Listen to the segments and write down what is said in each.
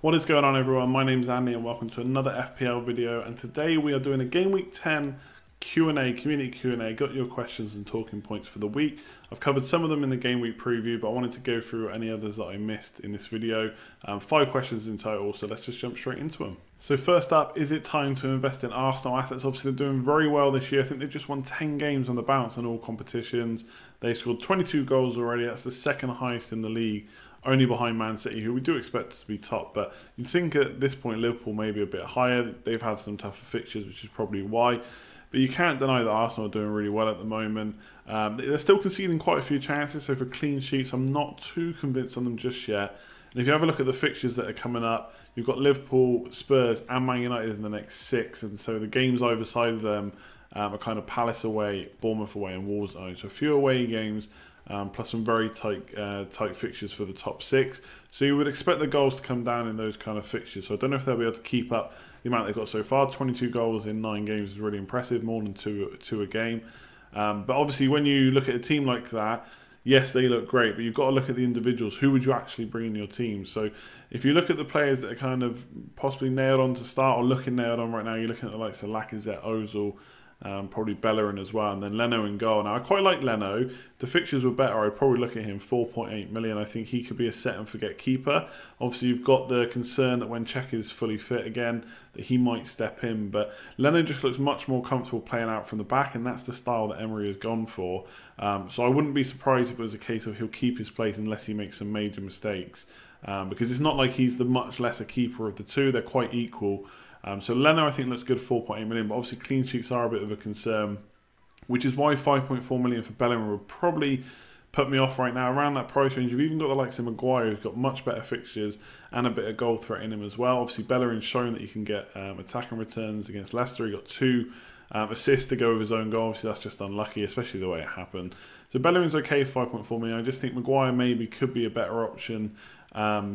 What is going on, everyone? My name's Andy and welcome to another FPL video, and today we are doing a Game Week 10 Q&A, community Q&A. Got your questions and talking points for the week. I've covered some of them in the Game Week preview, but I wanted to go through any others that I missed in this video. 5 questions in total, so let's just jump straight into them. So first up, is it time to invest in Arsenal assets? Obviously they're doing very well this year. I think they've just won 10 games on the bounce in all competitions. They scored 22 goals already. That's the second highest in the league, only behind Man City, who we do expect to be top. But you'd think at this point Liverpool may be a bit higher. They've had some tougher fixtures, which is probably why. But you can't deny that Arsenal are doing really well at the moment. They're still conceding quite a few chances, so for clean sheets, I'm not too convinced on them just yet. And if you have a look at the fixtures that are coming up, you've got Liverpool, Spurs and Man United in the next 6. And so the games either side of them are kind of Palace away, Bournemouth away and Wolves away. So a few away games, plus some very tight fixtures for the top 6. So you would expect the goals to come down in those kind of fixtures. So I don't know if they'll be able to keep up the amount they've got so far. 22 goals in 9 games is really impressive, more than two a game. But obviously when you look at a team like that, yes, they look great, but you've got to look at the individuals. Who would you actually bring in your team? So if you look at the players that are kind of possibly nailed on to start or looking nailed on right now, you're looking at the likes of Lacazette, Ozil, probably Bellerin as well, and then Leno in goal. Now, I quite like Leno. If the fixtures were better, I'd probably look at him, 4.8 million. I think he could be a set-and-forget keeper. Obviously, you've got the concern that when Cech is fully fit again, that he might step in. But Leno just looks much more comfortable playing out from the back, and that's the style that Emery has gone for. So I wouldn't be surprised if it was a case of he'll keep his place unless he makes some major mistakes. Because it's not like he's the much lesser keeper of the two. They're quite equal. So Leno, I think, looks good, 4.8 million, but obviously clean sheets are a bit of a concern, which is why 5.4 million for Bellerin would probably put me off right now. Around that price range, you've even got the likes of Maguire, who's got much better fixtures and a bit of goal threat in him as well. Obviously, Bellerin's shown that you can get attacking returns against Leicester. He got 2 assists to go with his own goal. Obviously, that's just unlucky, especially the way it happened. So Bellerin's okay, 5.4 million. I just think Maguire maybe could be a better option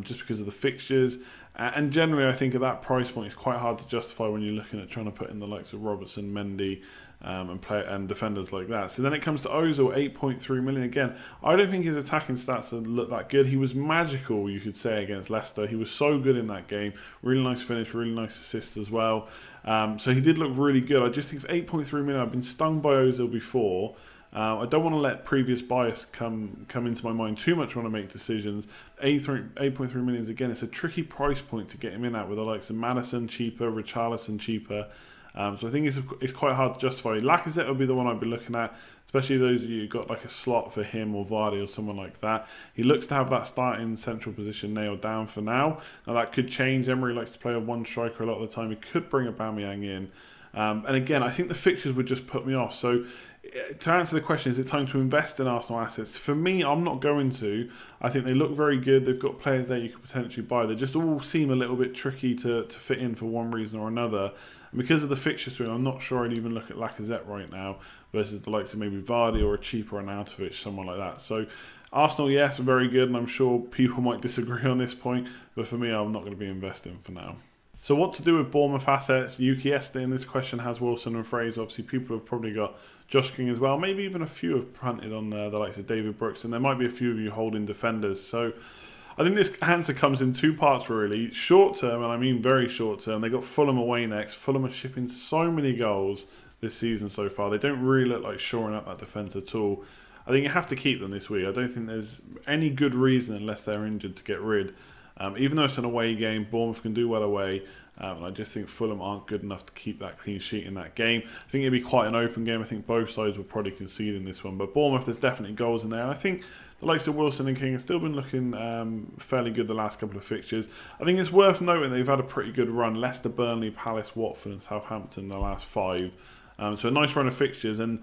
just because of the fixtures. And generally, I think at that price point, it's quite hard to justify when you're looking at trying to put in the likes of Robertson, Mendy, and defenders like that. So then it comes to Ozil, 8.3 million. Again, I don't think his attacking stats look that good. He was magical, you could say, against Leicester. He was so good in that game. Really nice finish, really nice assist as well. So he did look really good. I just think for 8.3 million, I've been stung by Ozil before. I don't want to let previous bias come into my mind too much when I make decisions. 8.3 million, again, it's a tricky price point to get him in at with the likes of Maddison cheaper, Richarlison cheaper. So I think it's quite hard to justify. Lacazette would be the one I'd be looking at, especially those of you who got like a slot for him or Vardy or someone like that. He looks to have that starting central position nailed down for now. Now that could change. Emery likes to play on one striker a lot of the time. He could bring Aubameyang in. And again, I think the fixtures would just put me off. So to answer the question, is it time to invest in Arsenal assets? For me, I'm not going to. I think they look very good. They've got players there you could potentially buy. They just all seem a little bit tricky to fit in for one reason or another. And because of the fixture swing, I'm not sure I'd even look at Lacazette right now versus the likes of maybe Vardy or a cheaper Arnautovic, someone like that. So Arsenal, yes, very good, and I'm sure people might disagree on this point. But for me, I'm not going to be investing for now. So what to do with Bournemouth assets? Yuki Este in this question has Wilson and Fraser. Obviously, people have probably got Josh King as well. Maybe even a few have punted on the likes of David Brooks. And there might be a few of you holding defenders. So I think this answer comes in 2 parts, really. Short term, and I mean very short term, they got Fulham away next. Fulham are shipping so many goals this season so far. They don't really look like shoring up that defence at all. I think you have to keep them this week. I don't think there's any good reason, unless they're injured, to get rid. Even though it's an away game, Bournemouth can do well away. And I just think Fulham aren't good enough to keep that clean sheet in that game. I think it'd be quite an open game. I think both sides will probably concede in this one. But Bournemouth, there's definitely goals in there. And I think the likes of Wilson and King have still been looking fairly good the last couple of fixtures. I think it's worth noting they've had a pretty good run. Leicester, Burnley, Palace, Watford and Southampton in the last 5. So a nice run of fixtures. And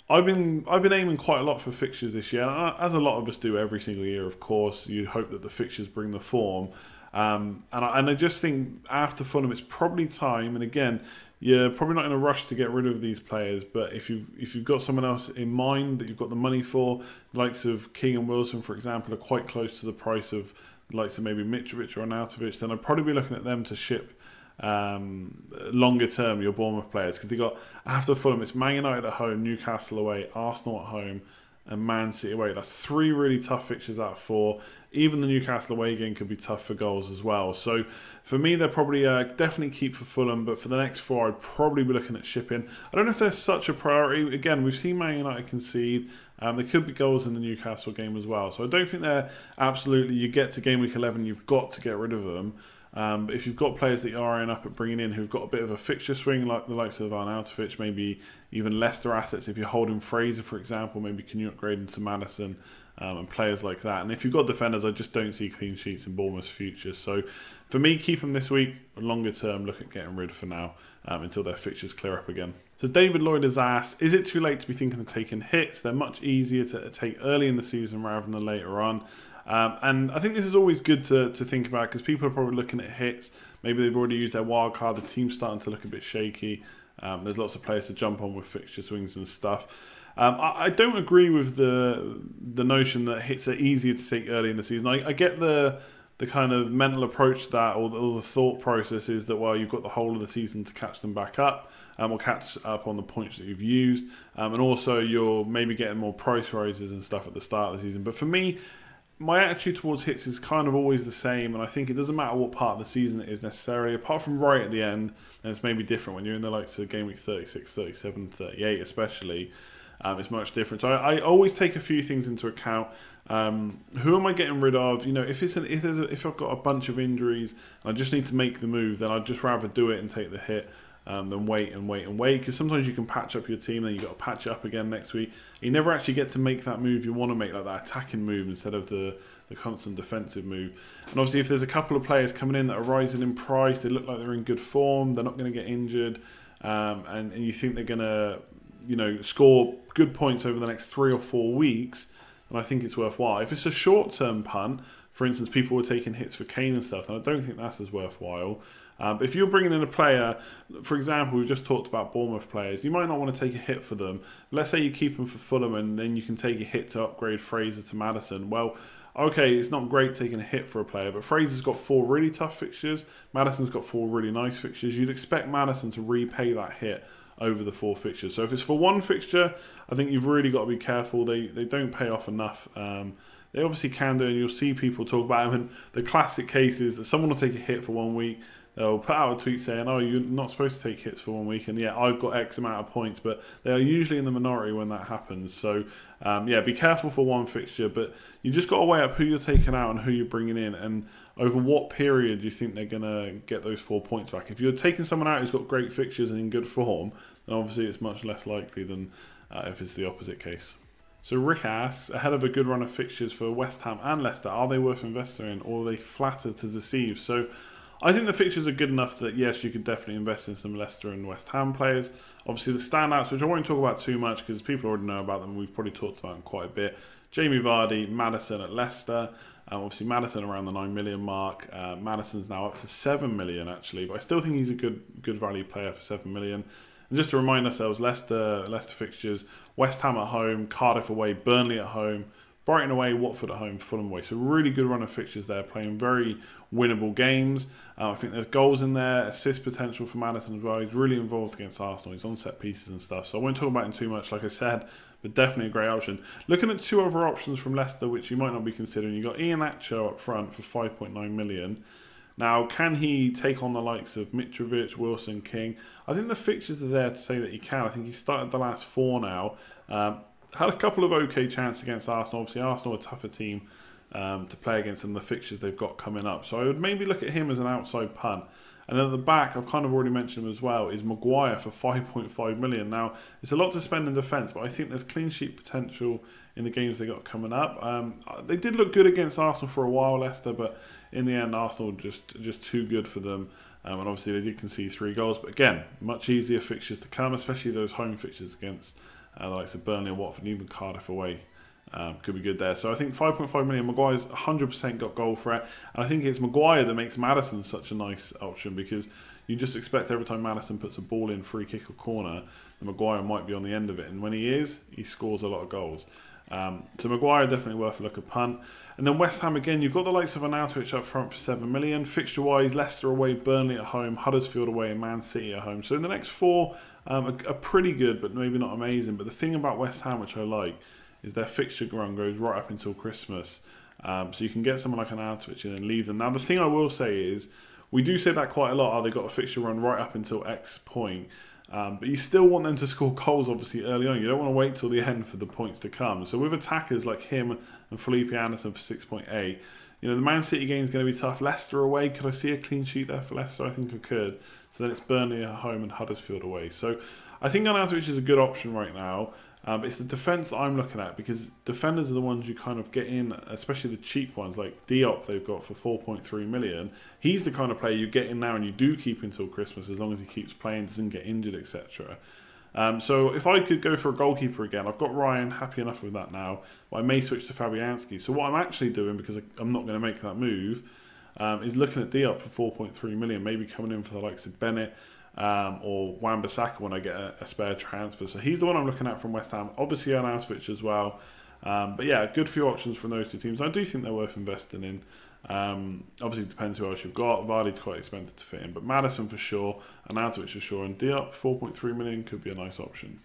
I've been aiming quite a lot for fixtures this year, as a lot of us do every single year. Of course, you hope that the fixtures bring the form, and I just think after Fulham, it's probably time. And again, you're probably not in a rush to get rid of these players, but if you've got someone else in mind that you've got the money for, the likes of King and Wilson, for example, are quite close to the price of the likes of maybe Mitrovic or Arnautovic, then I'd probably be looking at them to ship longer term your Bournemouth players, because they got, after Fulham, it's Man United at home, Newcastle away, Arsenal at home, and Man City away. That's 3 really tough fixtures out of 4. Even the Newcastle away game could be tough for goals as well. So for me, they're probably definitely keep for Fulham, but for the next 4, I'd probably be looking at shipping. I don't know if they're such a priority. Again, we've seen Man United concede. There could be goals in the Newcastle game as well. So I don't think they're absolutely, you get to game week 11, you've got to get rid of them. But if you've got players that you're eyeing up at bringing in who've got a bit of a fixture swing, like the likes of Arnautovic, maybe even Leicester assets, if you're holding Fraser, for example, maybe can you upgrade into Maddison and players like that. And if you've got defenders, I just don't see clean sheets in Bournemouth's future. So for me, keep them this week. Longer term, look at getting rid for now until their fixtures clear up again. So David Lloyd has asked, is it too late to be thinking of taking hits? They're much easier to take early in the season rather than later on. And I think this is always good to think about because people are probably looking at hits. Maybe they've already used their wild card. The team's starting to look a bit shaky. There's lots of players to jump on with fixture swings and stuff. I don't agree with the notion that hits are easier to take early in the season. I get the kind of mental approach to that, or the thought process is that, well, you've got the whole of the season to catch them back up, or catch up on the points that you've used, and also you're maybe getting more price rises and stuff at the start of the season. But for me, my attitude towards hits is kind of always the same, and I think it doesn't matter what part of the season it is necessarily, apart from right at the end, and it's maybe different when you're in the likes of game week 36, 37, 38 especially. It's much different. So I always take a few things into account. Who am I getting rid of? You know, if I've got a bunch of injuries and I just need to make the move, then I'd just rather do it and take the hit than wait and wait and wait. Because sometimes you can patch up your team, then you've got to patch it up again next week. You never actually get to make that move you want to make, like that attacking move instead of the constant defensive move. And obviously, if there's a couple of players coming in that are rising in price, they look like they're in good form, they're not going to get injured, and you think they're going to, you know, score good points over the next 3 or 4 weeks, and I think it's worthwhile. If it's a short-term punt, for instance, people were taking hits for Kane and stuff, and I don't think that's as worthwhile. But if you're bringing in a player, for example, we've just talked about Bournemouth players, you might not want to take a hit for them. Let's say you keep them for Fulham, and then you can take a hit to upgrade Fraser to Maddison. Well, okay, it's not great taking a hit for a player, but Fraser's got 4 really tough fixtures. Maddison's got 4 really nice fixtures. You'd expect Maddison to repay that hit over the 4 fixtures. So if it's for one fixture, I think you've really got to be careful. They don't pay off enough. They obviously can do, and you'll see people talk about them. And the classic case is that someone will take a hit for 1 week. They'll put out a tweet saying, oh, you're not supposed to take hits for 1 week. And yeah, I've got X amount of points, but they are usually in the minority when that happens. So yeah, be careful for one fixture, but you just got to weigh up who you're taking out and who you're bringing in, and over what period you think they're going to get those 4 points back. If you're taking someone out who's got great fixtures and in good form, then obviously it's much less likely than if it's the opposite case. So Rick asks, ahead of a good run of fixtures for West Ham and Leicester, are they worth investing in, or are they flatter to deceive? So I think the fixtures are good enough that, yes, you could definitely invest in some Leicester and West Ham players. Obviously, the standouts, which I won't talk about too much because people already know about them, we've probably talked about them quite a bit. Jamie Vardy, Maddison at Leicester. Obviously, Maddison around the 9 million mark. Maddison's now up to 7 million, actually. But I still think he's a good value player for 7 million. And just to remind ourselves, Leicester fixtures, West Ham at home, Cardiff away, Burnley at home, Brighton away, Watford at home, Fulham away. So really good run of fixtures there, playing very winnable games. I think there's goals in there, assist potential for Maddison as well. He's really involved against Arsenal. He's on set pieces and stuff. So I won't talk about him too much, like I said, but definitely a great option. Looking at 2 other options from Leicester, which you might not be considering. You've got Ian Acho up front for 5.9 million. Now, can he take on the likes of Mitrovic, Wilson, King? I think the fixtures are there to say that he can. I think he's started the last 4 now. Had a couple of okay chances against Arsenal. Obviously, Arsenal are a tougher team to play against than the fixtures they've got coming up. So I would maybe look at him as an outside punt. And at the back, I've kind of already mentioned him as well, is Maguire for 5.5 million. Now, it's a lot to spend in defence, but I think there's clean sheet potential in the games they got coming up. They did look good against Arsenal for a while, Leicester, but in the end, Arsenal just too good for them. And obviously, they did concede 3 goals. But again, much easier fixtures to come, especially those home fixtures against the likes of Burnley and Watford, and even Cardiff away. Could be good there. So I think 5.5 million, Maguire's 100% got goal threat. And I think it's Maguire that makes Maddison such a nice option, because you just expect every time Maddison puts a ball in, free kick or corner, that Maguire might be on the end of it. And when he is, he scores a lot of goals. So Maguire definitely worth a look at punt. And then West Ham again, you've got the likes of Arnautovic up front for 7 million. Fixture wise, Leicester away, Burnley at home, Huddersfield away, and Man City at home. So in the next 4 are pretty good, but maybe not amazing. But the thing about West Ham, which I like, is their fixture run goes right up until Christmas. So you can get someone like an Arnautovic in and leave them. Now the thing I will say is, we do say that quite a lot, they've got a fixture run right up until X point. But you still want them to score goals obviously early on. You don't want to wait till the end for the points to come. So with attackers like him and Felipe Anderson for 6.8, you know, the Man City game is going to be tough. Leicester away, could I see a clean sheet there for Leicester? I think I could. So then it's Burnley at home and Huddersfield away. So I think Arnautovic is a good option right now. It's the defence that I'm looking at, because defenders are the ones you kind of get in, especially the cheap ones like Diop they've got for 4.3 million. He's the kind of player you get in now and you do keep until Christmas as long as he keeps playing, doesn't get injured, etc. So if I could go for a goalkeeper again, I've got Ryan, happy enough with that now, but I may switch to Fabianski. So what I'm actually doing, because I'm not going to make that move, is looking at Diop for 4.3 million, maybe coming in for the likes of Bennett, or Wan-Bissaka when I get a spare transfer. So he's the one I'm looking at from West Ham. Obviously Arnautovic as well. But yeah, a good few options from those two teams. I do think they're worth investing in. Obviously it depends who else you've got. Vardy's quite expensive to fit in, but Maddison for sure, Arnautovic for sure, and Diop 4.3 million could be a nice option.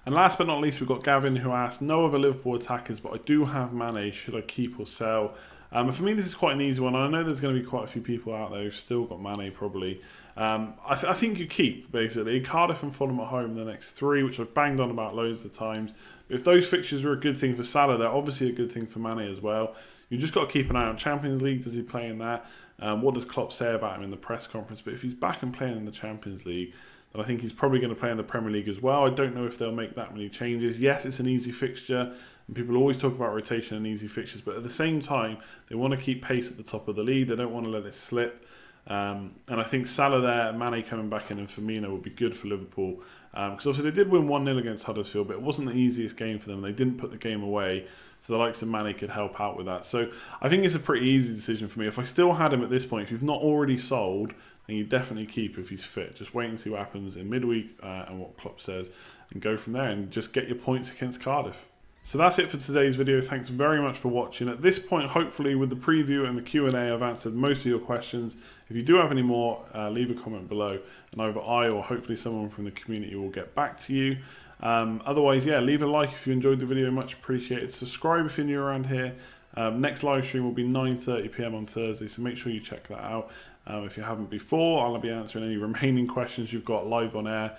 And last but not least, we've got Gavin, who asked, no other Liverpool attackers, but I do have Mane, should I keep or sell? For me, this is quite an easy one. I know there's going to be quite a few people out there who've still got Mane, probably. I think you keep, basically. Cardiff and Fulham at home in the next 3, which I've banged on about loads of times. But if those fixtures are a good thing for Salah, they're obviously a good thing for Mane as well. You've just got to keep an eye on Champions League. Does he play in that? What does Klopp say about him in the press conference? But if he's back and playing in the Champions League, then I think he's probably going to play in the Premier League as well. I don't know if they'll make that many changes. Yes, it's an easy fixture, and people always talk about rotation and easy fixtures, but at the same time, they want to keep pace at the top of the league. They don't want to let it slip. And I think Salah there, Mane coming back in, and Firmino would be good for Liverpool. Because obviously they did win 1-0 against Huddersfield, but it wasn't the easiest game for them. They didn't put the game away, so the likes of Mane could help out with that. So I think it's a pretty easy decision for me. If I still had him at this point, if you've not already sold, then you definitely keep if he's fit. Just wait and see what happens in midweek and what Klopp says, and go from there and just get your points against Cardiff. So that's it for today's video. Thanks very much for watching. At this point, hopefully with the preview and the Q&A, I've answered most of your questions. If you do have any more, leave a comment below, and either I or hopefully someone from the community will get back to you. Otherwise, yeah, leave a like if you enjoyed the video, much appreciated. Subscribe if you're new around here. Next live stream will be 9:30 PM on Thursday, so make sure you check that out. If you haven't before, I'll be answering any remaining questions you've got live on air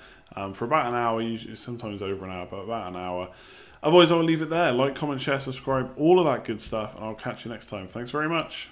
for about an hour, usually sometimes over an hour, but about an hour. Otherwise, I'll leave it there. Like, comment, share, subscribe, all of that good stuff, and I'll catch you next time. Thanks very much.